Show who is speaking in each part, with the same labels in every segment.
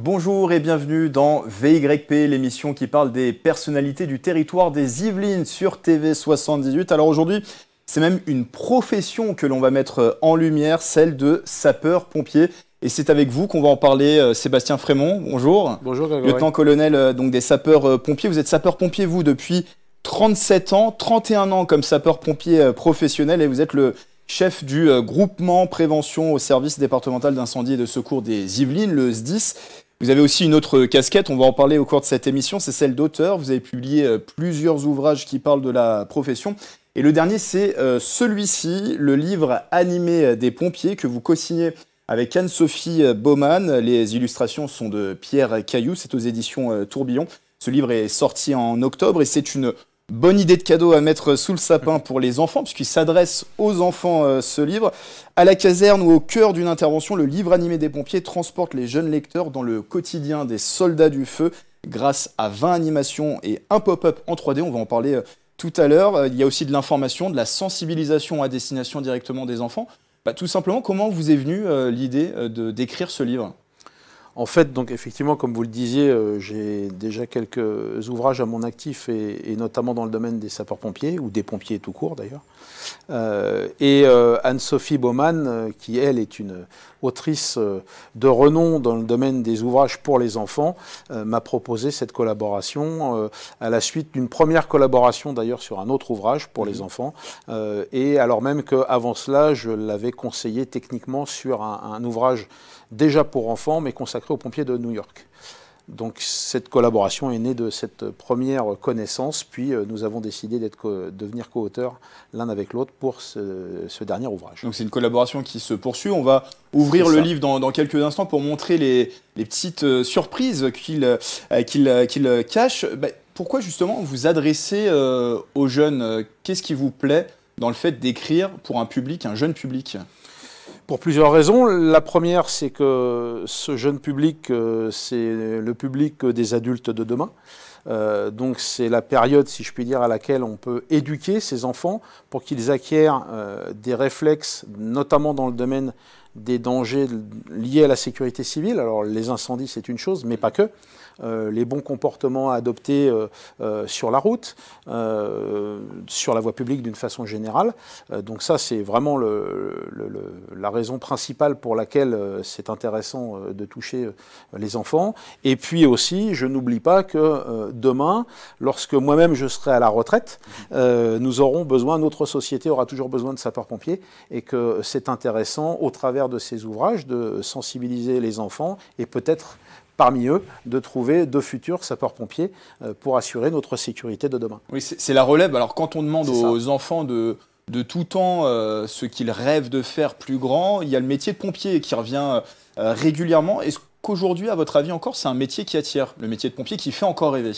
Speaker 1: Bonjour et bienvenue dans VYP, l'émission qui parle des personnalités du territoire des Yvelines sur TV78. Alors aujourd'hui, c'est même une profession que l'on va mettre en lumière, celle de sapeur-pompier. Et c'est avec vous qu'on va en parler, Sébastien Frémont. Bonjour.
Speaker 2: Bonjour Grégory.
Speaker 1: Lieutenant-colonel donc des sapeurs-pompiers. Vous êtes sapeur-pompier, vous, depuis 37 ans, 31 ans comme sapeur-pompier professionnel et vous êtes le chef du groupement prévention au service départemental d'incendie et de secours des Yvelines, le SDIS. Vous avez aussi une autre casquette, on va en parler au cours de cette émission, c'est celle d'auteur. Vous avez publié plusieurs ouvrages qui parlent de la profession. Et le dernier, c'est celui-ci, le livre animé des pompiers que vous co-signez avec Anne-Sophie Baumann. Les illustrations sont de Pierre Cailloux, c'est aux éditions Tourbillon. Ce livre est sorti en octobre et c'est une bonne idée de cadeau à mettre sous le sapin pour les enfants, puisqu'il s'adresse aux enfants, ce livre. À la caserne ou au cœur d'une intervention, le livre animé des pompiers transporte les jeunes lecteurs dans le quotidien des soldats du feu grâce à 20 animations et un pop-up en 3D. On va en parler tout à l'heure. Il y a aussi de l'information, de la sensibilisation à destination directement des enfants. Tout simplement, comment vous est venue l'idée d'écrire ce livre ?
Speaker 2: En fait, donc effectivement, comme vous le disiez, j'ai déjà quelques ouvrages à mon actif et notamment dans le domaine des sapeurs-pompiers, ou des pompiers tout court d'ailleurs. Anne-Sophie Baumann, qui elle est une autrice de renom dans le domaine des ouvrages pour les enfants, m'a proposé cette collaboration à la suite d'une première collaboration d'ailleurs sur un autre ouvrage pour les enfants. Et alors même qu'avant cela, je l'avais conseillé techniquement sur un ouvrage déjà pour enfants, mais consacré aux pompiers de New York. Donc cette collaboration est née de cette première connaissance, puis nous avons décidé de devenir co-auteurs l'un avec l'autre pour ce dernier ouvrage.
Speaker 1: Donc c'est une collaboration qui se poursuit. On va ouvrir le livre dans quelques instants pour montrer les petites surprises qu'il cache. Pourquoi justement vous adressez aux jeunes? Qu'est-ce qui vous plaît dans le fait d'écrire pour un public, un jeune public ?
Speaker 2: Pour plusieurs raisons. La première, c'est que ce jeune public, c'est le public des adultes de demain. Donc c'est la période, si je puis dire, à laquelle on peut éduquer ces enfants pour qu'ils acquièrent des réflexes, notamment dans le domaine des dangers liés à la sécurité civile. Alors les incendies, c'est une chose, mais pas que. Les bons comportements à adopter sur la route, sur la voie publique d'une façon générale. Donc ça, c'est vraiment la raison principale pour laquelle c'est intéressant de toucher les enfants. Et puis aussi, je n'oublie pas que demain, lorsque moi-même je serai à la retraite, nous aurons besoin, notre société aura toujours besoin de sapeurs-pompiers, et que c'est intéressant, au travers de ces ouvrages, de sensibiliser les enfants et peut-être parmi eux, de trouver de futurs sapeurs-pompiers pour assurer notre sécurité de demain.
Speaker 1: Oui, c'est la relève. Alors quand on demande aux enfants de tout temps ce qu'ils rêvent de faire plus grand, il y a le métier de pompier qui revient régulièrement. Est-ce qu'aujourd'hui, à votre avis encore, c'est un métier qui attire, le métier de pompier qui fait encore rêver ?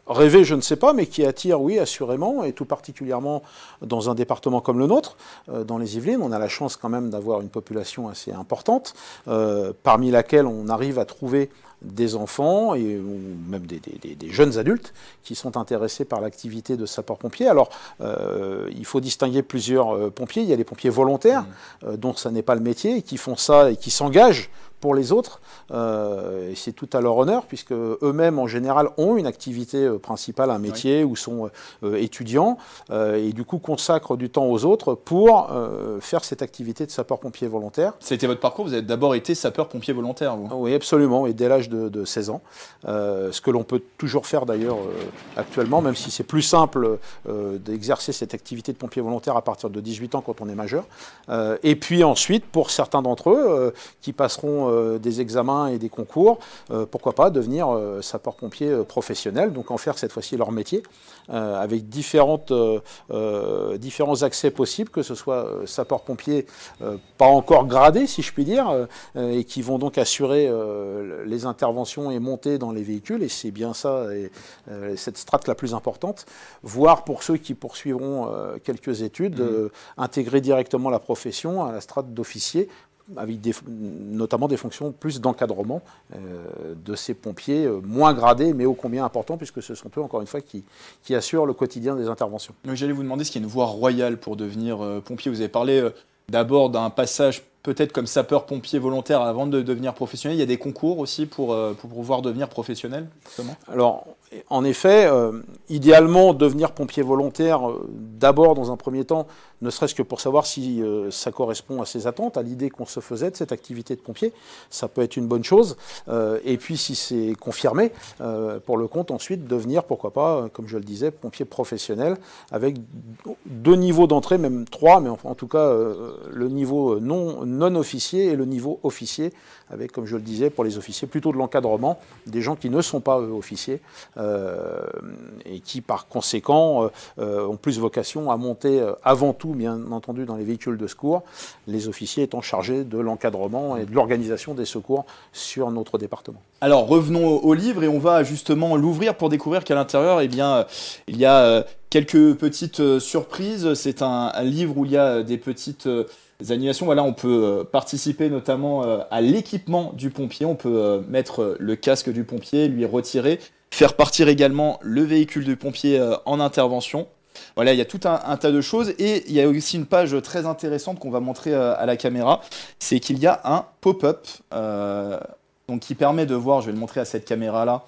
Speaker 2: Rêver, je ne sais pas, mais qui attire, oui, assurément, et tout particulièrement dans un département comme le nôtre, dans les Yvelines. On a la chance quand même d'avoir une population assez importante, parmi laquelle on arrive à trouver des enfants ou même des jeunes adultes qui sont intéressés par l'activité de sapeur-pompier. Alors, il faut distinguer plusieurs pompiers. Il y a les pompiers volontaires, dont ça n'est pas le métier, et qui font ça et qui s'engagent pour les autres, et c'est tout à leur honneur, puisque eux-mêmes, en général, ont une activité principale, un métier, ou sont étudiants, et du coup consacrent du temps aux autres pour faire cette activité de sapeur-pompier volontaire.
Speaker 1: C'était votre parcours, vous avez d'abord été sapeur-pompier volontaire, vous ?
Speaker 2: Oui, absolument, et dès l'âge de 16 ans, ce que l'on peut toujours faire d'ailleurs actuellement, même si c'est plus simple d'exercer cette activité de pompier volontaire à partir de 18 ans quand on est majeur. Et puis ensuite, pour certains d'entre eux qui passeront des examens et des concours, pourquoi pas devenir sapeur-pompier professionnel, donc en faire cette fois-ci leur métier, avec différents accès possibles, que ce soit sapeur-pompier pas encore gradé, si je puis dire, et qui vont donc assurer les interventions et monter dans les véhicules, et c'est bien ça, cette strate la plus importante, voire pour ceux qui poursuivront quelques études, intégrer directement la profession à la strate d'officier, avec notamment des fonctions plus d'encadrement de ces pompiers moins gradés, mais ô combien importants, puisque ce sont eux, encore une fois, qui assurent le quotidien des interventions.
Speaker 1: J'allais vous demander s'il y a une voie royale pour devenir pompier. Vous avez parlé d'abord d'un passage peut-être comme sapeur-pompier volontaire avant de devenir professionnel? Il y a des concours aussi pour pouvoir devenir professionnel, justement?
Speaker 2: Alors, en effet, idéalement, devenir pompier volontaire, d'abord, dans un premier temps, ne serait-ce que pour savoir si ça correspond à ses attentes, à l'idée qu'on se faisait de cette activité de pompier. Ça peut être une bonne chose. Et puis, si c'est confirmé, pour le compte, ensuite, devenir, pourquoi pas, comme je le disais, pompier professionnel, avec 2 niveaux d'entrée, même 3, mais en tout cas, le niveau non officier et le niveau officier, avec, comme je le disais, pour les officiers, plutôt de l'encadrement, des gens qui ne sont pas officiers, et qui, par conséquent, ont plus vocation à monter avant tout, bien entendu, dans les véhicules de secours, les officiers étant chargés de l'encadrement et de l'organisation des secours sur notre département.
Speaker 1: Alors, revenons au livre et on va justement l'ouvrir pour découvrir qu'à l'intérieur, eh bien, il y a quelques petites surprises. C'est un livre où il y a des petites animations. Voilà, on peut participer notamment à l'équipement du pompier. On peut mettre le casque du pompier, lui retirer, faire partir également le véhicule du pompier en intervention. Voilà, il y a tout un tas de choses et il y a aussi une page très intéressante qu'on va montrer à la caméra. C'est qu'il y a un pop-up donc qui permet de voir, je vais le montrer à cette caméra-là,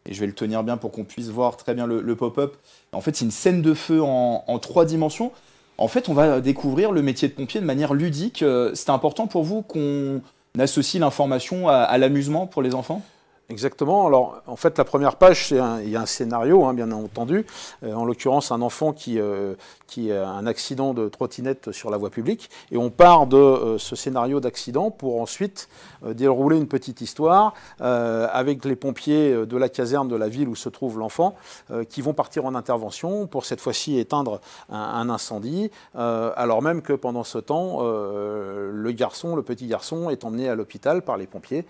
Speaker 1: et je vais le tenir bien pour qu'on puisse voir très bien le pop-up. En fait, c'est une scène de feu en 3 dimensions. En fait, on va découvrir le métier de pompier de manière ludique. C'est important pour vous qu'on associe l'information à l'amusement pour les enfants ?
Speaker 2: Exactement. Alors, en fait, la première page, il y a un scénario, bien entendu. En l'occurrence, un enfant qui a un accident de trottinette sur la voie publique. Et on part de ce scénario d'accident pour ensuite dérouler une petite histoire avec les pompiers de la caserne de la ville où se trouve l'enfant qui vont partir en intervention pour cette fois-ci éteindre un incendie, alors même que pendant ce temps, le petit garçon est emmené à l'hôpital par les pompiers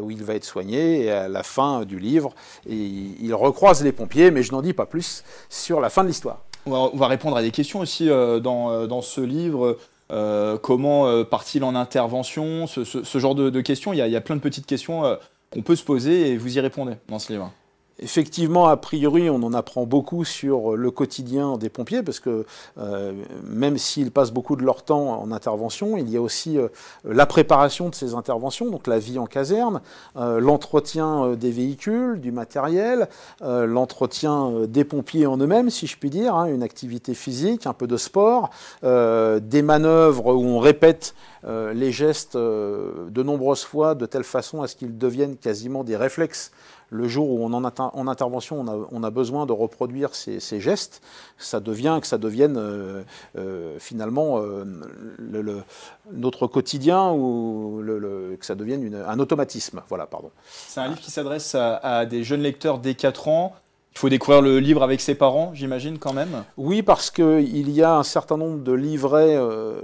Speaker 2: où il va être soigné. Et à la fin du livre, il recroise les pompiers, mais je n'en dis pas plus sur la fin de l'histoire.
Speaker 1: On va répondre à des questions aussi dans ce livre. Comment part-il en intervention, ce genre de questions. Il y a plein de petites questions qu'on peut se poser et vous y répondez dans ce livre.
Speaker 2: Effectivement, a priori, on en apprend beaucoup sur le quotidien des pompiers, parce que même s'ils passent beaucoup de leur temps en intervention, il y a aussi la préparation de ces interventions, donc la vie en caserne, l'entretien des véhicules, du matériel, l'entretien des pompiers en eux-mêmes, si je puis dire, une activité physique, un peu de sport, des manœuvres où on répète les gestes de nombreuses fois, de telle façon à ce qu'ils deviennent quasiment des réflexes. Le jour où en intervention, on a besoin de reproduire ces gestes, que ça devienne finalement notre quotidien ou que ça devienne un automatisme. Voilà, pardon.
Speaker 1: C'est un livre qui s'adresse à des jeunes lecteurs dès 4 ans. Il faut découvrir le livre avec ses parents, j'imagine, quand même.
Speaker 2: Oui, parce qu'il y a un certain nombre de livrets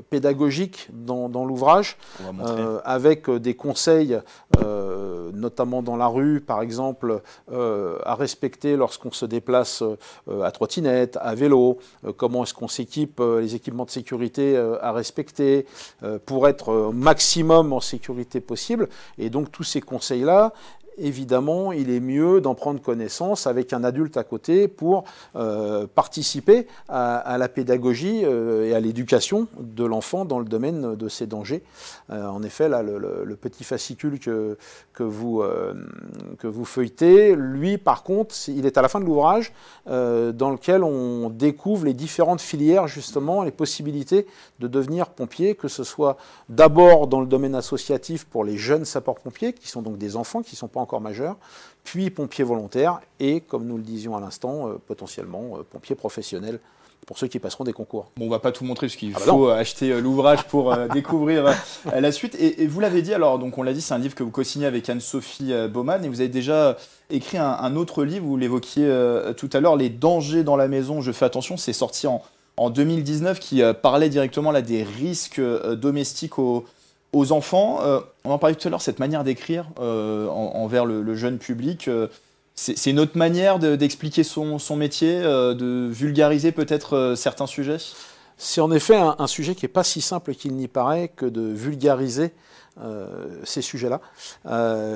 Speaker 2: pédagogiques dans l'ouvrage, avec des conseils, notamment dans la rue, par exemple, à respecter lorsqu'on se déplace à trottinette, à vélo, comment est-ce qu'on s'équipe, les équipements de sécurité à respecter, pour être au maximum en sécurité possible. Et donc, tous ces conseils-là, évidemment, il est mieux d'en prendre connaissance avec un adulte à côté pour participer à la pédagogie et à l'éducation de l'enfant dans le domaine de ces dangers. En effet, là, le petit fascicule que vous feuilletez, lui, par contre, il est à la fin de l'ouvrage dans lequel on découvre les différentes filières, justement, les possibilités de devenir pompier, que ce soit d'abord dans le domaine associatif pour les jeunes sapeurs-pompiers, qui sont donc des enfants qui ne sont pas encore majeurs, puis pompiers volontaires et, comme nous le disions à l'instant, potentiellement pompiers professionnels pour ceux qui passeront des concours.
Speaker 1: Bon, on ne va pas tout montrer parce qu'il faut acheter l'ouvrage pour découvrir la suite. Et vous l'avez dit, alors, donc on l'a dit, c'est un livre que vous co-signez avec Anne-Sophie Baumann et vous avez déjà écrit un autre livre, vous l'évoquiez tout à l'heure, Les dangers dans la maison, je fais attention, c'est sorti en 2019 qui parlait directement là, des risques domestiques aux enfants. On en parlait tout à l'heure, cette manière d'écrire envers le jeune public, c'est une autre manière d'expliquer son métier, de vulgariser peut-être certains sujets?
Speaker 2: C'est en effet un sujet qui n'est pas si simple qu'il n'y paraît que de vulgariser ces sujets-là.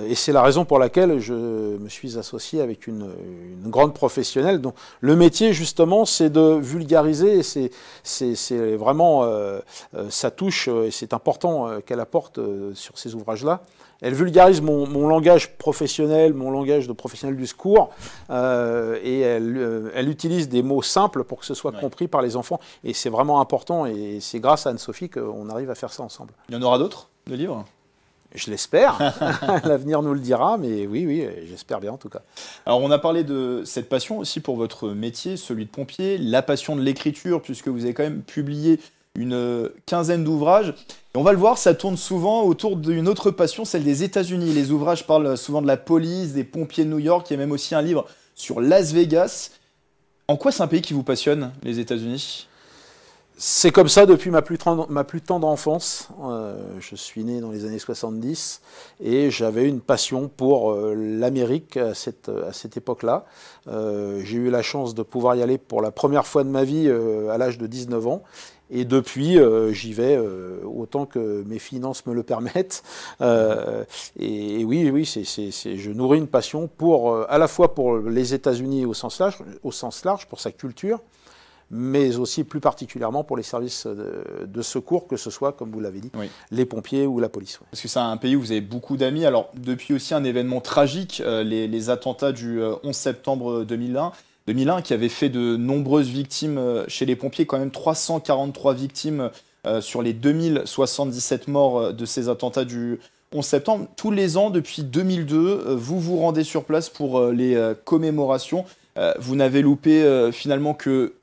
Speaker 2: Et c'est la raison pour laquelle je me suis associé avec une grande professionnelle. Donc, le métier, justement, c'est de vulgariser, et c'est vraiment, ça touche, et c'est important qu'elle apporte sur ces ouvrages-là. Elle vulgarise mon langage professionnel, mon langage de professionnel du secours, et elle utilise des mots simples pour que ce soit compris par les enfants. Et c'est vraiment important, et c'est grâce à Anne-Sophie qu'on arrive à faire ça ensemble.
Speaker 1: Il y en aura d'autres, de livres?
Speaker 2: Je l'espère. L'avenir nous le dira, mais oui, j'espère bien en tout cas.
Speaker 1: Alors, on a parlé de cette passion aussi pour votre métier, celui de pompier, la passion de l'écriture, puisque vous avez quand même publié une quinzaine d'ouvrages. Et on va le voir, ça tourne souvent autour d'une autre passion, celle des États-Unis. Les ouvrages parlent souvent de la police, des pompiers de New York. Il y a même aussi un livre sur Las Vegas. En quoi c'est un pays qui vous passionne, les États-Unis?
Speaker 2: C'est comme ça depuis ma plus tendre enfance. Je suis né dans les années 70 et j'avais une passion pour l'Amérique à cette époque-là. J'ai eu la chance de pouvoir y aller pour la première fois de ma vie à l'âge de 19 ans. Et depuis, j'y vais autant que mes finances me le permettent. Et oui, je nourris une passion à la fois pour les États-Unis au sens large, pour sa culture, mais aussi plus particulièrement pour les services de secours, que ce soit, comme vous l'avez dit, les pompiers ou la police. Ouais.
Speaker 1: Parce que c'est un pays où vous avez beaucoup d'amis. Alors, depuis aussi un événement tragique, les attentats du 11 septembre 2001, qui avait fait de nombreuses victimes chez les pompiers, quand même 343 victimes sur les 2077 morts de ces attentats du 11 septembre. Tous les ans, depuis 2002, vous vous rendez sur place pour les commémorations. Vous n'avez loupé finalement que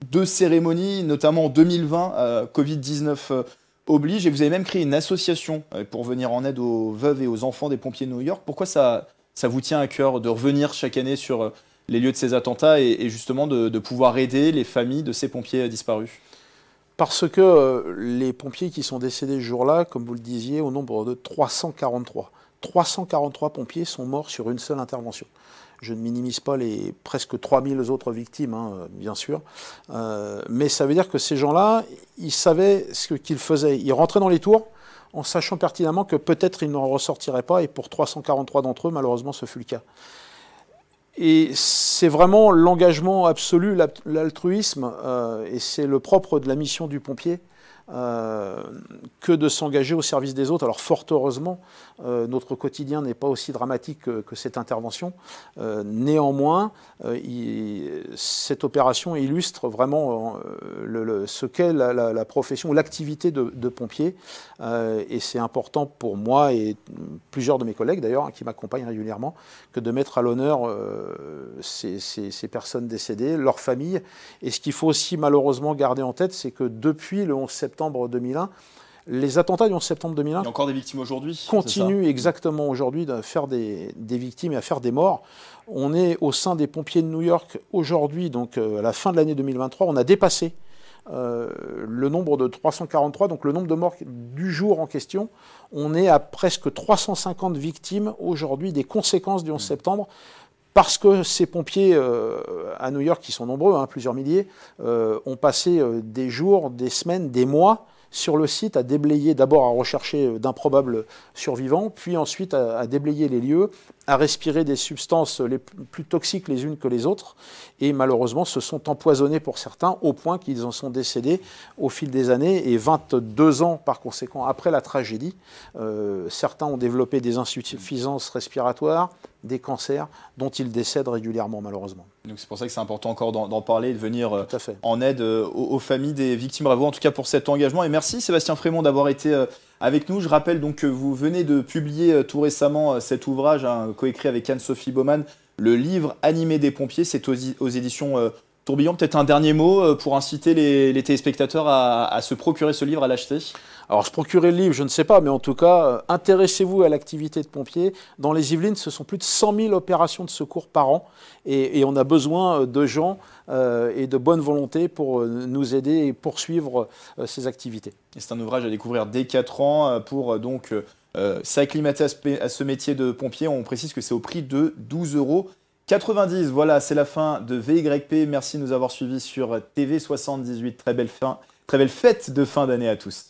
Speaker 1: 2 cérémonies, notamment en 2020, Covid-19 oblige, et vous avez même créé une association pour venir en aide aux veuves et aux enfants des pompiers de New York. Pourquoi ça vous tient à cœur de revenir chaque année sur les lieux de ces attentats et justement de pouvoir aider les familles de ces pompiers disparus?
Speaker 2: Parce que les pompiers qui sont décédés ce jour-là, comme vous le disiez, au nombre de 343. 343 pompiers sont morts sur une seule intervention. Je ne minimise pas les presque 3000 autres victimes, bien sûr. Mais ça veut dire que ces gens-là, ils savaient ce qu'ils faisaient. Ils rentraient dans les tours en sachant pertinemment que peut-être ils n'en ressortiraient pas. Et pour 343 d'entre eux, malheureusement, ce fut le cas. Et c'est vraiment l'engagement absolu, l'altruisme, et c'est le propre de la mission du pompier, que de s'engager au service des autres. Alors fort heureusement, notre quotidien n'est pas aussi dramatique que cette intervention. Néanmoins, cette opération illustre vraiment ce qu'est la profession, l'activité de pompier. Et c'est important pour moi et plusieurs de mes collègues d'ailleurs, qui m'accompagnent régulièrement, que de mettre à l'honneur ces personnes décédées, leurs familles. Et ce qu'il faut aussi malheureusement garder en tête, c'est que depuis le 11 septembre 2001, les attentats du 11 septembre 2001... Il
Speaker 1: y a encore des victimes aujourd'hui?
Speaker 2: Continuent exactement aujourd'hui à faire des victimes et à faire des morts. On est au sein des pompiers de New York aujourd'hui, donc à la fin de l'année 2023, on a dépassé le nombre de 343, donc le nombre de morts du jour en question. On est à presque 350 victimes aujourd'hui des conséquences du 11 septembre. Parce que ces pompiers à New York, qui sont nombreux, plusieurs milliers, ont passé des jours, des semaines, des mois sur le site à déblayer, d'abord à rechercher d'improbables survivants, puis ensuite à déblayer les lieux, à respirer des substances les plus toxiques les unes que les autres, et malheureusement se sont empoisonnés pour certains au point qu'ils en sont décédés au fil des années, et 22 ans par conséquent après la tragédie, certains ont développé des insuffisances respiratoires, des cancers dont ils décèdent régulièrement malheureusement.
Speaker 1: Donc c'est pour ça que c'est important encore d'en parler, de venir en aide aux familles des victimes. Bravo en tout cas pour cet engagement, et merci Sébastien Frémont d'avoir été avec nous. Je rappelle donc que vous venez de publier tout récemment cet ouvrage coécrit avec Anne-Sophie Baumann, le livre animé des pompiers. C'est aux éditions Tourbillon. Peut-être un dernier mot pour inciter les téléspectateurs à se procurer ce livre, à l'acheter?
Speaker 2: Alors, se procurer le livre, je ne sais pas, mais en tout cas, intéressez-vous à l'activité de pompier. Dans les Yvelines, ce sont plus de 100 000 opérations de secours par an, et on a besoin de gens et de bonne volonté pour nous aider et poursuivre ces activités.
Speaker 1: Et c'est un ouvrage à découvrir dès 4 ans pour donc s'acclimater à ce métier de pompier. On précise que c'est au prix de 12,90 €. Voilà, c'est la fin de VYP. Merci de nous avoir suivis sur TV78. Très belle fête de fin d'année à tous.